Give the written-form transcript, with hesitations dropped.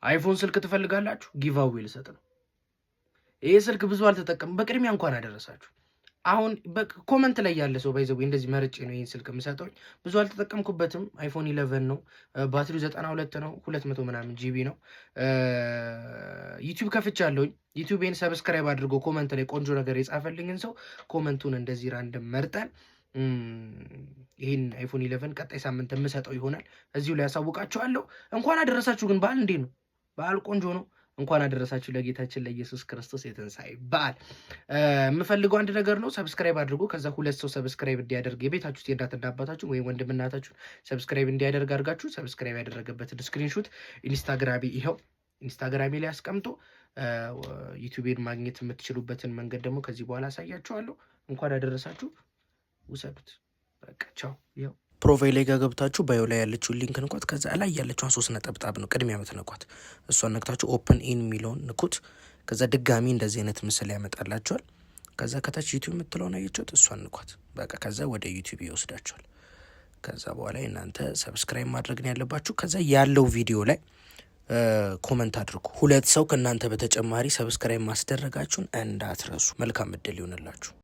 አይፎን ስልክ ትፈልጋላችሁ? ጊቫዌ ልሰጥ ነው። ይሄ ስልክ ብዙ አልተጠቀም። በቅድሚያ እንኳን አደረሳችሁ። አሁን ኮመንት ላይ ያለ ሰው ባይዘው እንደዚህ መርጬ ነው ይሄን ስልክ የምሰጠው። ብዙ አልተጠቀምኩበትም። አይፎን 11 ነው። ባትሪው 92 ነው። 200 ምናምን ጂቢ ነው። ዩቲዩብ ከፍቻለሁኝ። ዩቲዩቤን ሰብስክራይብ አድርጎ ኮመንት ላይ ቆንጆ ነገር የጻፈልኝን ሰው ኮመንቱን እንደዚህ ራንደም መርጠን ይህን አይፎን 11 ቀጣይ ሳምንት የምሰጠው ይሆናል። እዚሁ ላይ ያሳውቃችኋለሁ። እንኳን አደረሳችሁ። ግን በዓል እንዴት ነው? በዓል ቆንጆ ነው። እንኳን አደረሳችሁ ለጌታችን ለኢየሱስ ክርስቶስ የትንሣኤ በዓል። የምፈልገው አንድ ነገር ነው። ሰብስክራይብ አድርጎ ከዛ 2 ሰው ሰብስክራይብ እንዲያደርግ የቤታችሁ ውስጥ የእናትና አባታችሁ ወይም ወንድም እናታችሁ ሰብስክራይብ እንዲያደርግ አድርጋችሁ ሰብስክራይብ ያደረገበትን ስክሪንሾት ኢንስታግራሚ ይኸው ኢንስታግራሚ ላይ አስቀምጦ ዩቲዩቤን ማግኘት የምትችሉበትን መንገድ ደግሞ ከዚህ በኋላ አሳያችኋለሁ። እንኳን አደረሳችሁ። ውሰዱት። በቃ ቻው። ይኸው ፕሮፋይል ላይ ገብታችሁ ባዮ ላይ ያለችውን ሊንክ ንኳት። ከዛ ላይ ያለችውን 3 ነጠብጣብ ነው ቅድሚያ የምትነኳት። እሷን ነክታችሁ ኦፕን ኢን የሚለውን ንኩት። ከዛ ድጋሚ እንደዚህ አይነት ምስል ያመጣላችኋል። ከዛ ከታች ዩቲዩብ የምትለውን አየችሁት? እሷን ንኳት። በቃ ከዛ ወደ ዩቲዩብ ይወስዳችኋል። ከዛ በኋላ እናንተ ሰብስክራይብ ማድረግ ነው ያለባችሁ። ከዛ ያለው ቪዲዮ ላይ ኮመንት አድርጉ። 2 ሰው ከእናንተ በተጨማሪ ሰብስክራይብ ማስደረጋችሁን እንዳትረሱ። መልካም እድል ይሆንላችሁ።